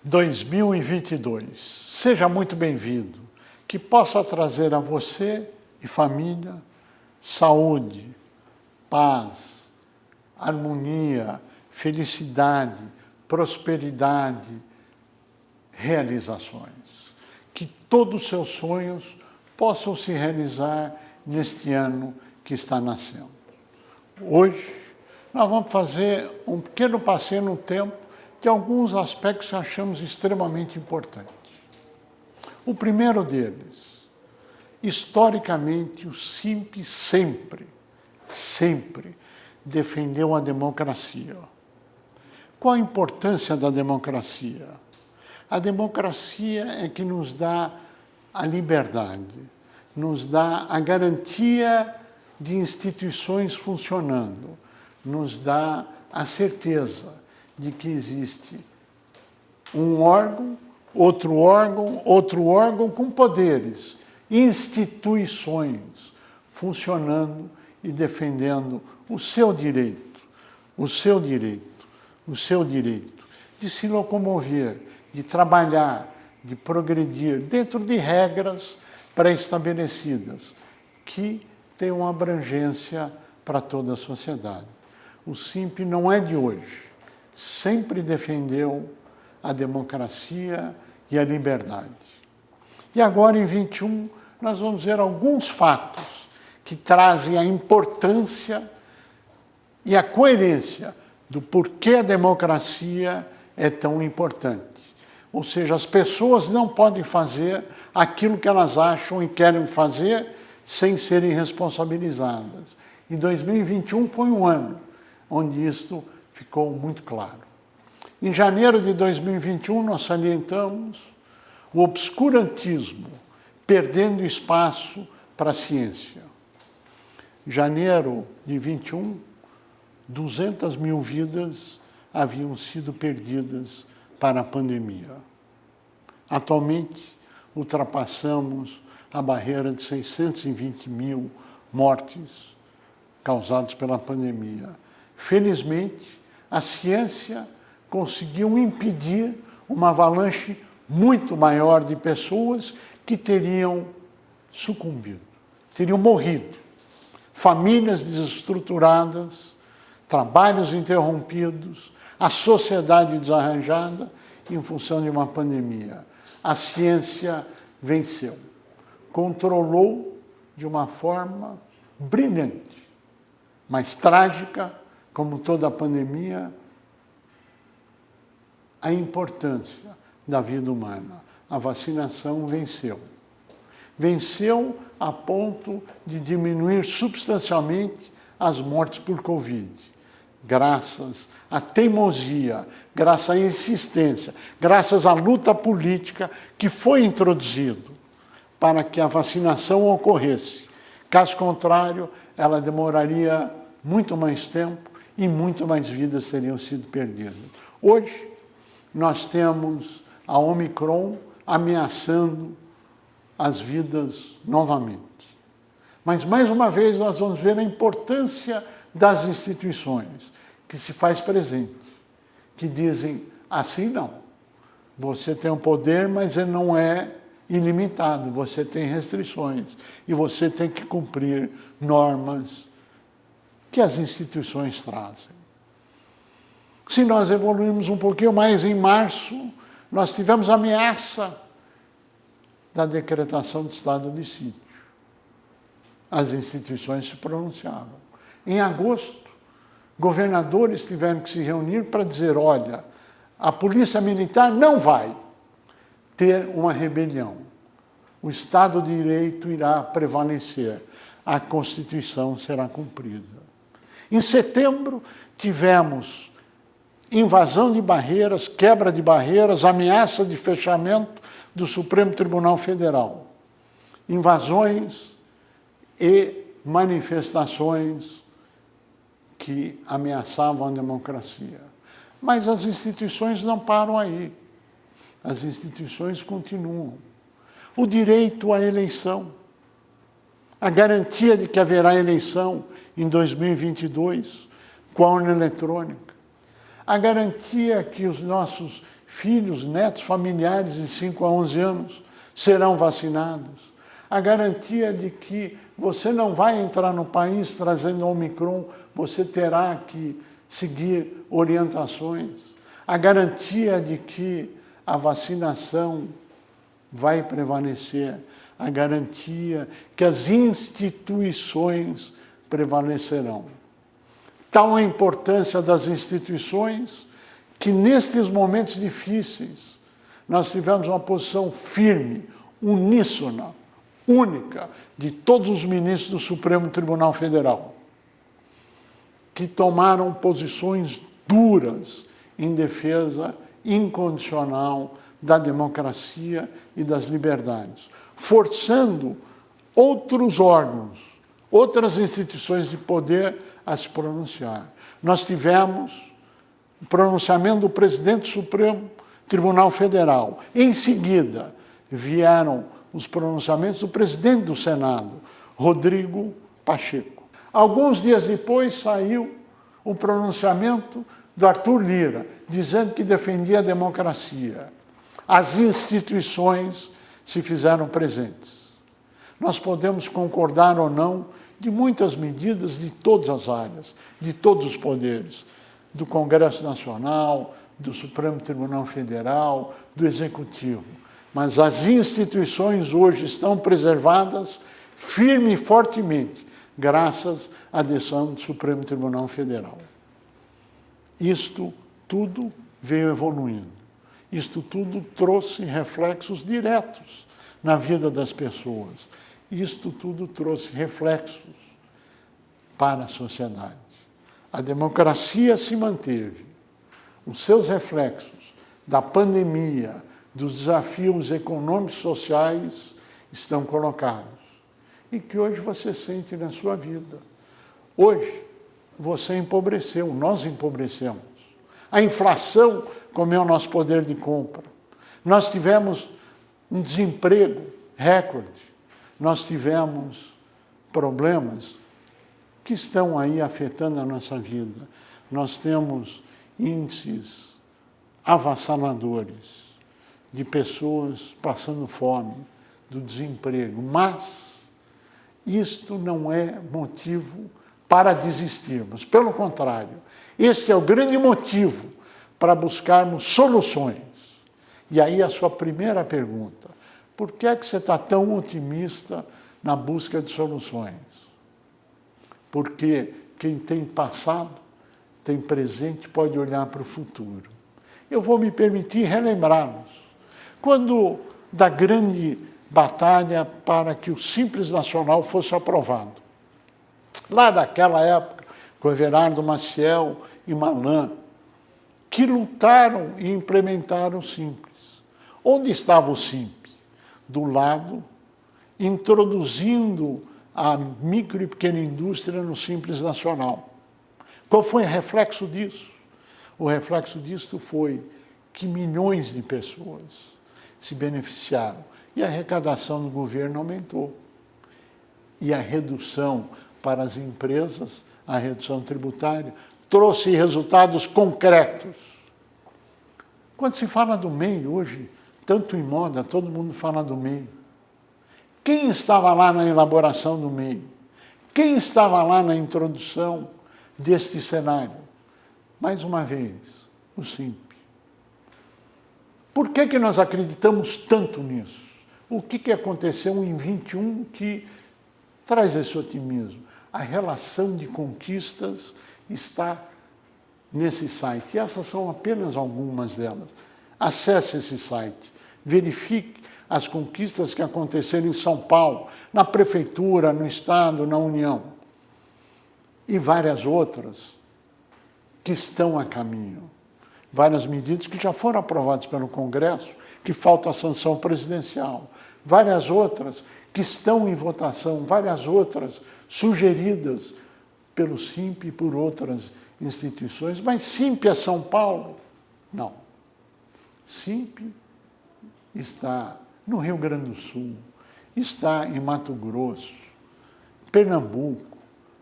2022. Seja muito bem-vindo, que possa trazer a você e família saúde, paz, harmonia, felicidade, prosperidade, realizações. Que todos os seus sonhos possam se realizar neste ano que está nascendo. Hoje, nós vamos fazer um pequeno passeio no tempo de alguns aspectos que achamos extremamente importantes. O primeiro deles, historicamente, o SINP sempre defendeu a democracia. Qual a importância da democracia? A democracia é que nos dá a liberdade, nos dá a garantia de instituições funcionando, nos dá a certeza de que existe um órgão, outro órgão com poderes, instituições funcionando e defendendo o seu direito de se locomover, de trabalhar, de progredir dentro de regras pré-estabelecidas que têm uma abrangência para toda a sociedade. O SINP não é de hoje, sempre defendeu a democracia e a liberdade. E agora, em 21, nós vamos ver alguns fatos que trazem a importância e a coerência do porquê a democracia é tão importante. Ou seja, as pessoas não podem fazer aquilo que elas acham e querem fazer sem serem responsabilizadas. E 2021 foi um ano onde isto ficou muito claro. Em janeiro de 2021, nós salientamos o obscurantismo perdendo espaço para a ciência. Em janeiro de 21, 200 mil vidas haviam sido perdidas para a pandemia. Atualmente, ultrapassamos a barreira de 620 mil mortes causadas pela pandemia. Felizmente, a ciência conseguiu impedir uma avalanche muito maior de pessoas que teriam sucumbido, teriam morrido. Famílias desestruturadas, trabalhos interrompidos, a sociedade desarranjada em função de uma pandemia. A ciência venceu, controlou de uma forma brilhante, mas trágica, como toda a pandemia, a importância da vida humana. A vacinação venceu. Venceu a ponto de diminuir substancialmente as mortes por Covid. Graças à teimosia, graças à insistência, graças à luta política que foi introduzido para que a vacinação ocorresse. Caso contrário, ela demoraria muito mais tempo e muito mais vidas teriam sido perdidas. Hoje, nós temos a Omicron ameaçando as vidas novamente. Mas, mais uma vez, nós vamos ver a importância das instituições, que se faz presente, que dizem, assim não. Você tem um poder, mas ele não é ilimitado, você tem restrições, e você tem que cumprir normas que as instituições trazem. Se nós evoluirmos um pouquinho mais, em março, nós tivemos a ameaça da decretação de estado de sítio. As instituições se pronunciaram. Em agosto, governadores tiveram que se reunir para dizer, olha, a polícia militar não vai ter uma rebelião. O Estado de Direito irá prevalecer. A Constituição será cumprida. Em setembro, tivemos invasão de barreiras, quebra de barreiras, ameaça de fechamento do Supremo Tribunal Federal. Invasões e manifestações que ameaçavam a democracia. Mas as instituições não param aí. As instituições continuam. O direito à eleição, a garantia de que haverá eleição em 2022 com a urna eletrônica, a garantia que os nossos filhos, netos, familiares de 5 a 11 anos serão vacinados. A garantia de que você não vai entrar no país trazendo Omicron, você terá que seguir orientações. A garantia de que a vacinação vai prevalecer. A garantia que as instituições prevalecerão. Tal a importância das instituições que nestes momentos difíceis nós tivemos uma posição firme, uníssona, única, de todos os ministros do Supremo Tribunal Federal, que tomaram posições duras em defesa incondicional da democracia e das liberdades, forçando outros órgãos, outras instituições de poder a se pronunciar. Nós tivemos o pronunciamento do presidente do Supremo Tribunal Federal. Em seguida, vieram os pronunciamentos do presidente do Senado, Rodrigo Pacheco. Alguns dias depois saiu o pronunciamento do Arthur Lira, dizendo que defendia a democracia. As instituições se fizeram presentes. Nós podemos concordar ou não de muitas medidas de todas as áreas, de todos os poderes, do Congresso Nacional, do Supremo Tribunal Federal, do Executivo. Mas as instituições hoje estão preservadas firme e fortemente, graças à decisão do Supremo Tribunal Federal. Isto tudo veio evoluindo. Isto tudo trouxe reflexos diretos na vida das pessoas. Isto tudo trouxe reflexos para a sociedade. A democracia se manteve. Os seus reflexos da pandemia, dos desafios econômicos e sociais estão colocados. E que hoje você sente na sua vida. Hoje, você empobreceu, nós empobrecemos. A inflação comeu o nosso poder de compra. Nós tivemos um desemprego recorde. Nós tivemos problemas que estão aí afetando a nossa vida. Nós temos índices avassaladores de pessoas passando fome, do desemprego. Mas isto não é motivo para desistirmos. Pelo contrário, este é o grande motivo para buscarmos soluções. E aí a sua primeira pergunta: por que é que você está tão otimista na busca de soluções? Porque quem tem passado, tem presente, pode olhar para o futuro. Eu vou me permitir relembrá-los. Quando da grande batalha para que o Simples Nacional fosse aprovado. Lá naquela época, com Everardo Maciel e Malan, que lutaram e implementaram o Simples. Onde estava o Simples? Do lado, introduzindo a micro e pequena indústria no Simples Nacional. Qual foi o reflexo disso? O reflexo disso foi que milhões de pessoas se beneficiaram e a arrecadação do governo aumentou. E a redução para as empresas, a redução tributária, trouxe resultados concretos. Quando se fala do MEI hoje, tanto em moda, todo mundo fala do MEI. Quem estava lá na elaboração do MEI? Quem estava lá na introdução deste cenário? Mais uma vez, o Simples. Por que nós acreditamos tanto nisso? O que aconteceu em 21 que traz esse otimismo? A relação de conquistas está nesse site. E essas são apenas algumas delas. Acesse esse site, verifique as conquistas que aconteceram em São Paulo, na Prefeitura, no Estado, na União. E várias outras que estão a caminho. Várias medidas que já foram aprovadas pelo Congresso, que falta a sanção presidencial. Várias outras que estão em votação, várias outras sugeridas pelo SIMP e por outras instituições. Mas SIMP é São Paulo? Não. SIMP está no Rio Grande do Sul, está em Mato Grosso, Pernambuco,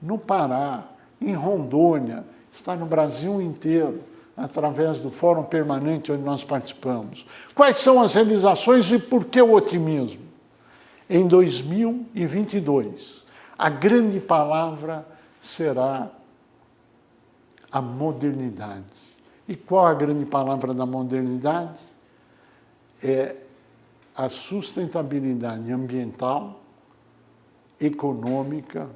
no Pará, em Rondônia, está no Brasil inteiro. através do Fórum Permanente onde nós participamos. Quais são as realizações e por que o otimismo? Em 2022, a grande palavra será a modernidade. E qual a grande palavra da modernidade? É a sustentabilidade ambiental, econômica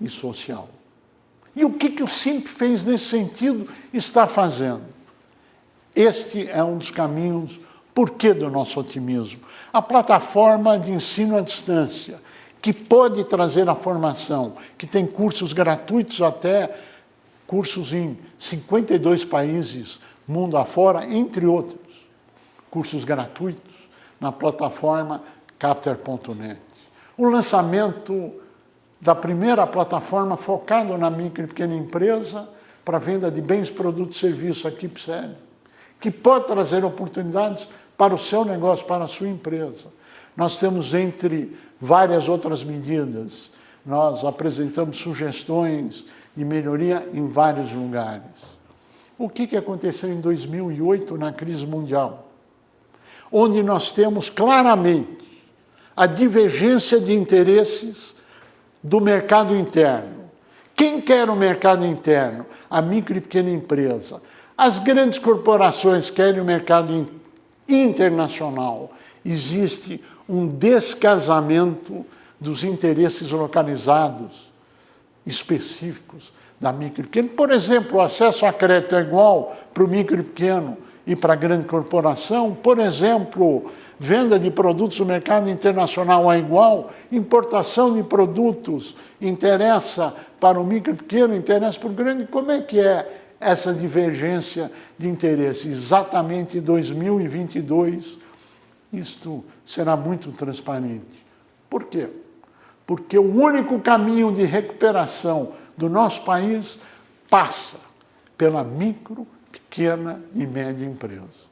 e social. E o que o SINP fez nesse sentido, está fazendo? Este é um dos caminhos, por que do nosso otimismo? A plataforma de ensino à distância, que pode trazer a formação, que tem cursos gratuitos até cursos em 52 países, mundo afora, entre outros. Cursos gratuitos na plataforma capter.net. O lançamento da primeira plataforma focada na micro e pequena empresa para venda de bens, produtos e serviços aqui para o que pode trazer oportunidades para o seu negócio, para a sua empresa. Nós temos, entre várias outras medidas, nós apresentamos sugestões de melhoria em vários lugares. O que aconteceu em 2008 na crise mundial? Onde nós temos claramente a divergência de interesses do mercado interno. Quem quer o mercado interno? A micro e pequena empresa. As grandes corporações querem o mercado internacional. Existe um descasamento dos interesses localizados específicos da micro e pequena. Por exemplo, o acesso a crédito é igual para o micro e pequeno e para a grande corporação. Por exemplo, venda de produtos no mercado internacional é igual, importação de produtos interessa para o micro e pequeno, interessa para o grande. Como é que é essa divergência de interesse? Exatamente em 2022, isto será muito transparente. Por quê? Porque o único caminho de recuperação do nosso país passa pela micro, pequena e média empresa.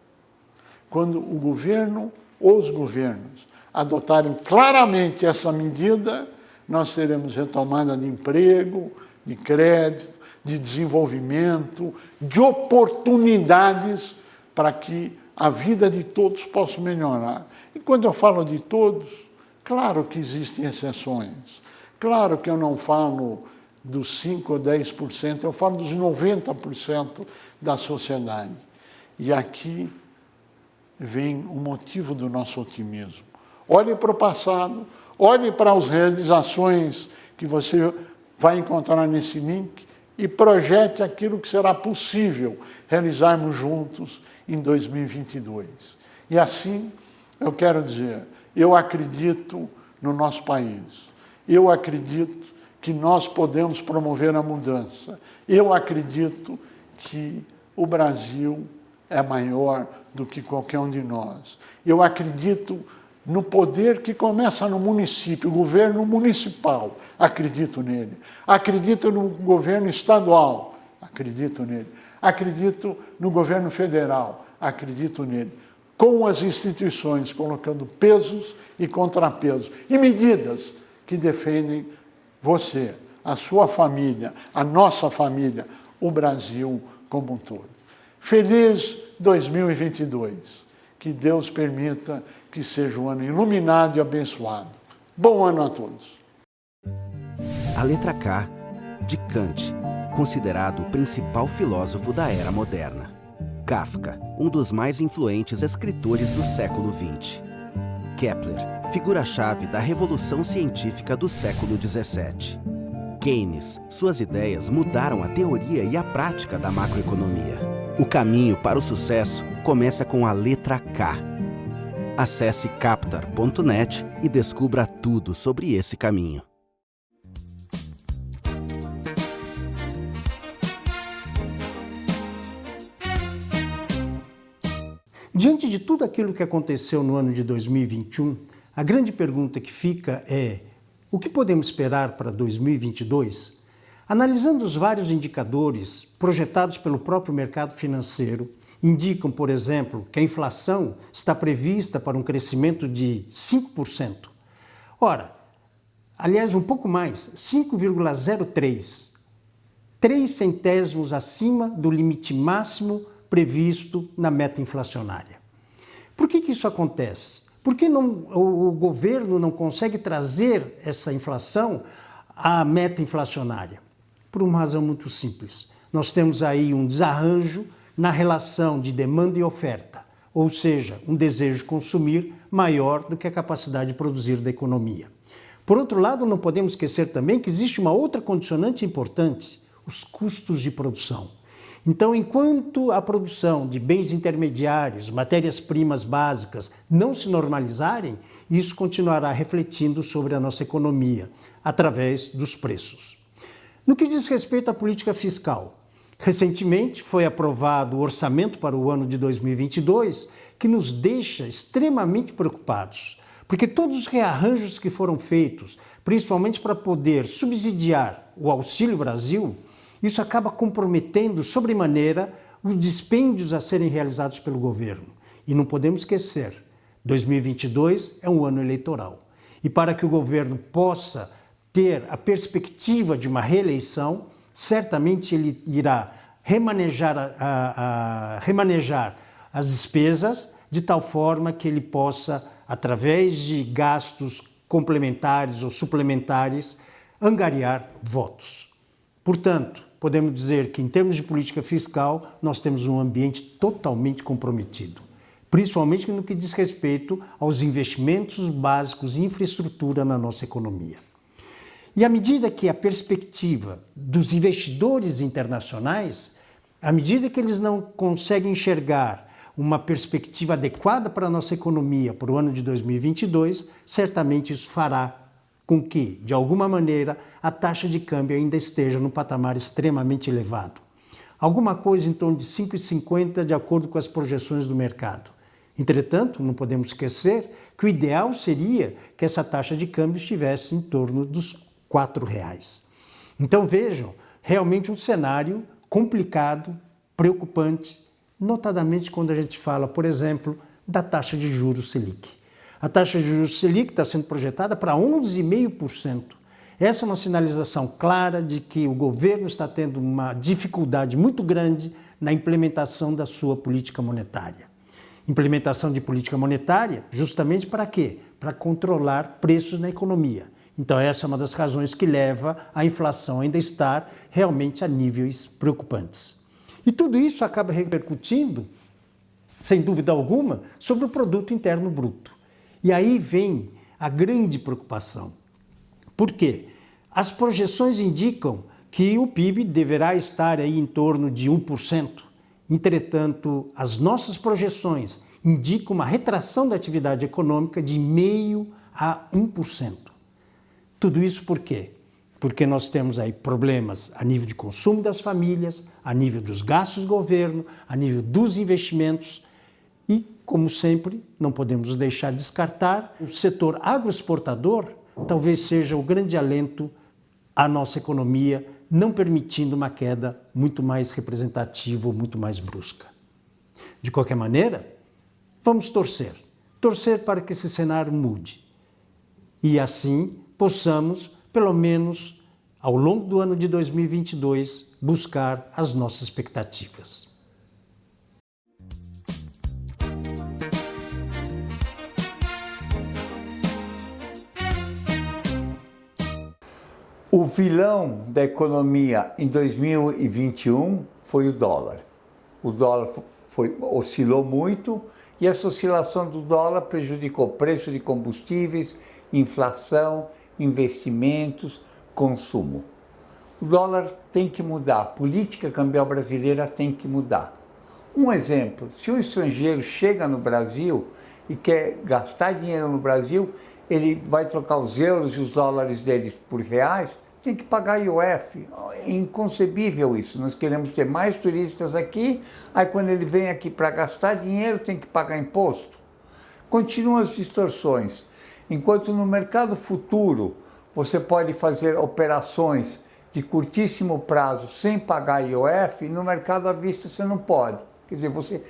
Quando o governo ou os governos adotarem claramente essa medida, nós teremos retomada de emprego, de crédito, de desenvolvimento, de oportunidades para que a vida de todos possa melhorar. E quando eu falo de todos, claro que existem exceções. Claro que eu não falo dos 5 ou 10%, eu falo dos 90% da sociedade. E aqui vem o motivo do nosso otimismo. Olhe para o passado, olhe para as realizações que você vai encontrar nesse link e projete aquilo que será possível realizarmos juntos em 2022. E assim, eu quero dizer, eu acredito no nosso país. Eu acredito que nós podemos promover a mudança. Eu acredito que o Brasil é maior do que qualquer um de nós. Eu acredito no poder que começa no município, o governo municipal, acredito nele. Acredito no governo estadual, acredito nele. Acredito no governo federal, acredito nele. Com as instituições, colocando pesos e contrapesos. E medidas que defendem você, a sua família, a nossa família, o Brasil como um todo. Feliz 2022. Que Deus permita que seja um ano iluminado e abençoado. Bom ano a todos. A letra K, de Kant, considerado o principal filósofo da era moderna. Kafka, um dos mais influentes escritores do século XX. Kepler, figura-chave da revolução científica do século XVII. Keynes, suas ideias mudaram a teoria e a prática da macroeconomia. O caminho para o sucesso começa com a letra K. Acesse captar.net e descubra tudo sobre esse caminho. Diante de tudo aquilo que aconteceu no ano de 2021, a grande pergunta que fica é: o que podemos esperar para 2022? Analisando os vários indicadores projetados pelo próprio mercado financeiro, indicam, por exemplo, que a inflação está prevista para um crescimento de 5%. Ora, aliás, um pouco mais, 5,03%. 3 centésimos acima do limite máximo previsto na meta inflacionária. Por que isso acontece? Por que o governo não consegue trazer essa inflação à meta inflacionária? Por uma razão muito simples. Nós temos aí um desarranjo na relação de demanda e oferta, ou seja, um desejo de consumir maior do que a capacidade de produzir da economia. Por outro lado, não podemos esquecer também que existe uma outra condicionante importante, os custos de produção. Então, enquanto a produção de bens intermediários, matérias-primas básicas, não se normalizarem, isso continuará refletindo sobre a nossa economia, através dos preços. No que diz respeito à política fiscal, recentemente foi aprovado o orçamento para o ano de 2022, que nos deixa extremamente preocupados, porque todos os rearranjos que foram feitos, principalmente para poder subsidiar o Auxílio Brasil, isso acaba comprometendo sobremaneira os dispêndios a serem realizados pelo governo. E não podemos esquecer, 2022 é um ano eleitoral. E para que o governo possa ter a perspectiva de uma reeleição, certamente ele irá remanejar as despesas de tal forma que ele possa, através de gastos complementares ou suplementares, angariar votos. Portanto, podemos dizer que, em termos de política fiscal, nós temos um ambiente totalmente comprometido, principalmente no que diz respeito aos investimentos básicos em infraestrutura na nossa economia. E à medida que a perspectiva dos investidores internacionais, à medida que eles não conseguem enxergar uma perspectiva adequada para a nossa economia para o ano de 2022, certamente isso fará com que, de alguma maneira, a taxa de câmbio ainda esteja num patamar extremamente elevado. Alguma coisa em torno de 5,50 de acordo com as projeções do mercado. Entretanto, não podemos esquecer que o ideal seria que essa taxa de câmbio estivesse em torno dos R$4. Então vejam, realmente um cenário complicado, preocupante, notadamente quando a gente fala, por exemplo, da taxa de juros Selic. A taxa de juros Selic está sendo projetada para 11,5%. Essa é uma sinalização clara de que o governo está tendo uma dificuldade muito grande na implementação da sua política monetária. Implementação de política monetária justamente para quê? Para controlar preços na economia. Então essa é uma das razões que leva a inflação ainda estar realmente a níveis preocupantes. E tudo isso acaba repercutindo, sem dúvida alguma, sobre o produto interno bruto. E aí vem a grande preocupação. Por quê? As projeções indicam que o PIB deverá estar aí em torno de 1%. Entretanto, as nossas projeções indicam uma retração da atividade econômica de 0,5% a 1%. Tudo isso por quê? Porque nós temos aí problemas a nível de consumo das famílias, a nível dos gastos do governo, a nível dos investimentos e, como sempre, não podemos deixar de descartar, o setor agroexportador talvez seja o grande alento à nossa economia, não permitindo uma queda muito mais representativa ou muito mais brusca. De qualquer maneira, vamos torcer para que esse cenário mude e assim possamos, pelo menos ao longo do ano de 2022, buscar as nossas expectativas. O vilão da economia em 2021 foi o dólar. O dólar oscilou muito e essa oscilação do dólar prejudicou preço de combustíveis, inflação, investimentos, consumo. O dólar tem que mudar, a política cambial brasileira tem que mudar. Um exemplo, se um estrangeiro chega no Brasil e quer gastar dinheiro no Brasil, ele vai trocar os euros e os dólares dele por reais, tem que pagar IOF. É inconcebível isso. Nós queremos ter mais turistas aqui, aí quando ele vem aqui para gastar dinheiro, tem que pagar imposto. Continuam as distorções. Enquanto no mercado futuro você pode fazer operações de curtíssimo prazo sem pagar IOF, no mercado à vista você não pode. Quer dizer, você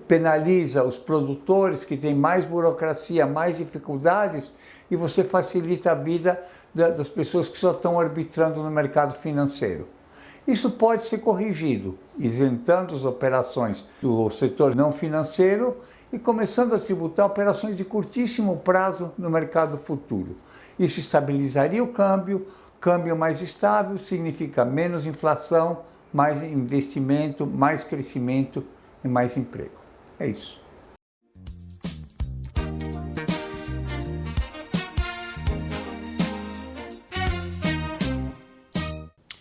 penaliza os produtores que têm mais burocracia, mais dificuldades, e você facilita a vida das pessoas que só estão arbitrando no mercado financeiro. Isso pode ser corrigido, isentando as operações do setor não financeiro e começando a tributar operações de curtíssimo prazo no mercado futuro. Isso estabilizaria o câmbio mais estável significa menos inflação, mais investimento, mais crescimento e mais emprego. É isso.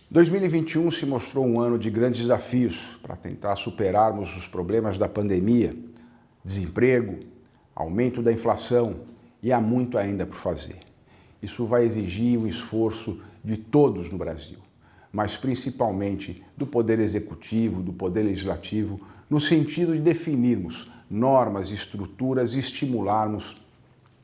Em 2021 se mostrou um ano de grandes desafios para tentar superarmos os problemas da pandemia, desemprego, aumento da inflação e há muito ainda por fazer. Isso vai exigir um esforço de todos no Brasil, mas principalmente do Poder Executivo, do Poder Legislativo, no sentido de definirmos normas, estruturas e estimularmos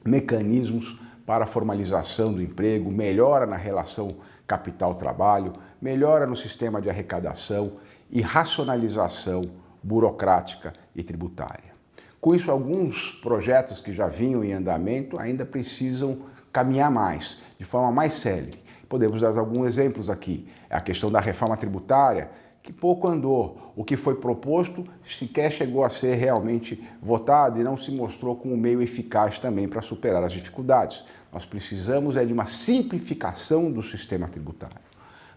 mecanismos para a formalização do emprego, melhora na relação capital-trabalho, melhora no sistema de arrecadação e racionalização burocrática e tributária. Com isso, alguns projetos que já vinham em andamento ainda precisam caminhar mais, de forma mais célere. Podemos dar alguns exemplos aqui. A questão da reforma tributária, que pouco andou. O que foi proposto sequer chegou a ser realmente votado e não se mostrou como um meio eficaz também para superar as dificuldades. Nós precisamos de uma simplificação do sistema tributário.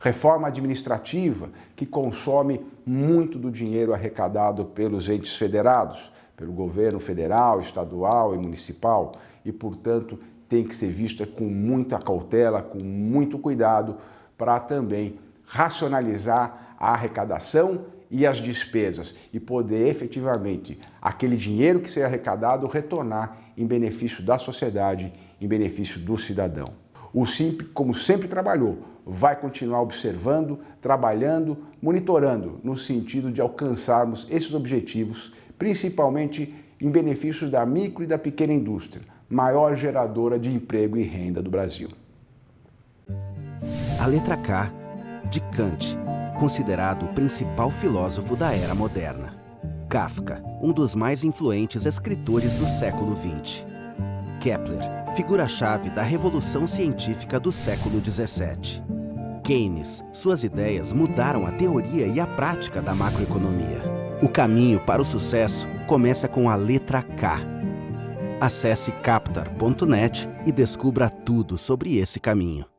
Reforma administrativa, que consome muito do dinheiro arrecadado pelos entes federados, pelo governo federal, estadual e municipal, e, portanto, tem que ser vista com muita cautela, com muito cuidado, para também racionalizar a arrecadação e as despesas e poder efetivamente aquele dinheiro que ser arrecadado retornar em benefício da sociedade, em benefício do cidadão. O SINP, como sempre trabalhou, vai continuar observando, trabalhando, monitorando no sentido de alcançarmos esses objetivos, principalmente em benefício da micro e da pequena indústria, maior geradora de emprego e renda do Brasil. A letra K, de Kant, considerado o principal filósofo da era moderna. Kafka, um dos mais influentes escritores do século XX. Kepler, figura-chave da revolução científica do século XVII. Keynes, suas ideias mudaram a teoria e a prática da macroeconomia. O caminho para o sucesso começa com a letra K. Acesse captar.net e descubra tudo sobre esse caminho.